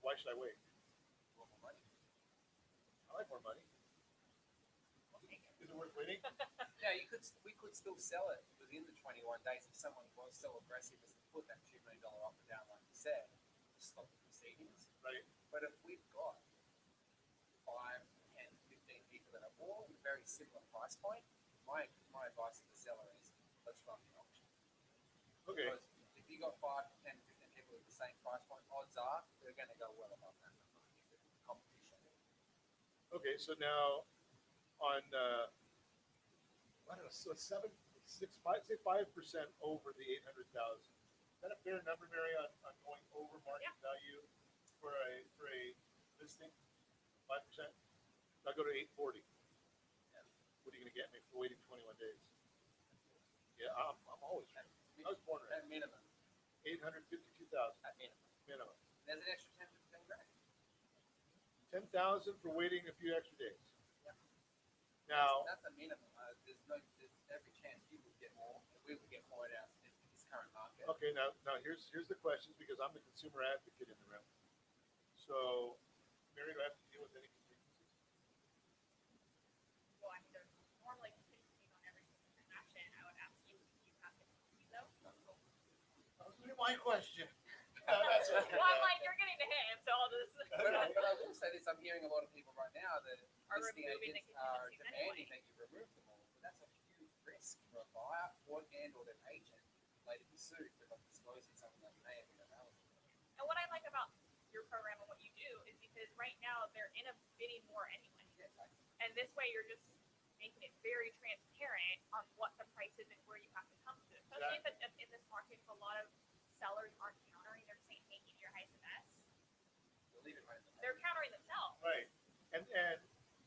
Why should I wait? Want more money? I like more money. Is it worth waiting? Yeah, we could still sell it within the 21 days if someone was so aggressive as to put that $2 million offer down, like you said, to stop the proceedings. Right. But if we've got 5, 10, 15 people that are all in a very similar price point, my advice to the seller is let's run the auction. Okay. Because if you got 5, 10, 15 people at the same price point, odds are they're going to go well above that number if it's competition. Okay. So now on, I don't know, so 7, 6, 5, say 5% over the 800,000. Is that a fair number, Mary, on going over market value for a listing? 5%. I'll go to 840. Yeah. What are you going to get me for waiting 21 days? Yeah, I'm always ready. I was born At ready. minimum. 852,000 At minimum. minimum. There's an extra 10 to 15 grand. 10,000 for waiting a few extra days. Yeah. Now, That's a minimum. There's every chance you would get more, and we would get more in this current market. okay, now here's the questions because I'm the consumer advocate in the room. So, Mary, do I have to deal with any contingencies? Well, I mean, there's normally contingencies on every single transaction. I would ask you, do you have contingencies though? That was my question. That's okay. Well, I'm like, you're getting to him, so I'll just. But I will say this: I'm hearing a lot of people right now that Are listing removing the agents are contingencies demanding anyway. that you remove them all. But that's a huge risk for a buyer or their agent later be sued for not disclosing something that may have been available. And what I like about your program and what you do is because right now they're in a bidding war anyway. And this way you're just making it very transparent on what the price is and where you have to come to. Especially if in this market, a lot of sellers aren't countering. They're saying, hey, give me your highest and best. You'll leave it right there. They're countering themselves. Right. And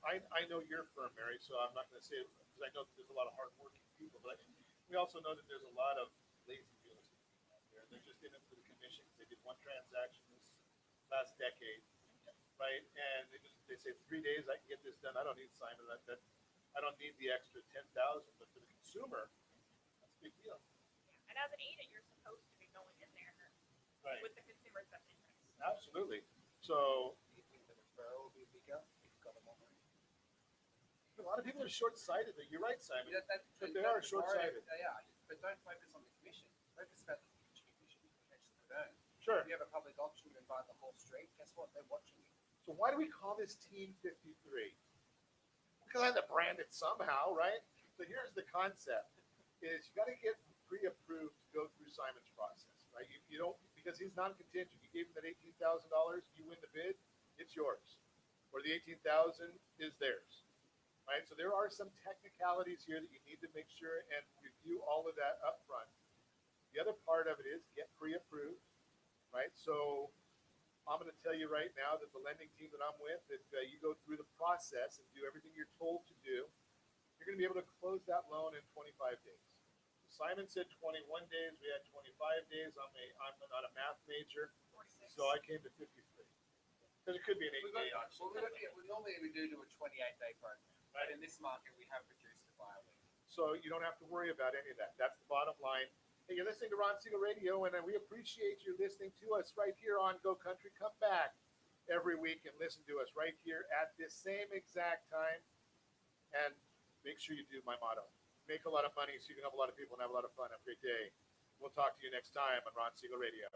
I know your firm, Mary, so I'm not going to say it because I know that there's a lot of hardworking people, but we also know that there's a lot of lazy real estate people out there. They're just in it for the commission because they did one transaction this last decade, right? And they say 3 days I can get this done. I don't need Simon. I don't need the extra 10,000. But for the consumer, that's a big deal. Yeah. And as an agent, you're supposed to be going in there Right. with the consumer's best interest. Absolutely. So Do you think the referral will be bigger if you've got them all money? a lot of people are short-sighted. You're right, Simon. But they Don't are worry. short-sighted. They are, but don't focus on the commission. Focus about the future commission you potentially could earn. Sure. If you have a public auction and invite the whole street, guess what? They're watching you. So why do we call this Team 53? Because I had to brand it somehow, right? So here's the concept: is you got to get pre-approved to go through Simon's process, right? You don't because he's non-contingent. You gave him that $18,000. You win the bid, it's yours, or the $18,000 is theirs, right? So there are some technicalities here that you need to make sure and review all of that up front. The other part of it is get pre-approved, right? So I'm going to tell you right now that the lending team that I'm with, that you go through the process and do everything you're told to do, you're going to be able to close that loan in 25 days. Simon said 21 days. We had 25 days. I'm not a math major, 46. so I came to 53 because it could be an 8-day auction. We normally do a 28-day program, but in this market we have reduced it by a week. So you don't have to worry about any of that. That's the bottom line. Hey, you're listening to Ron Siegel Radio, and we appreciate you listening to us right here on Go Country. Come back every week and listen to us right here at this same exact time. And make sure you do my motto. Make a lot of money so you can help a lot of people and have a lot of fun. Have a great day. We'll talk to you next time on Ron Siegel Radio.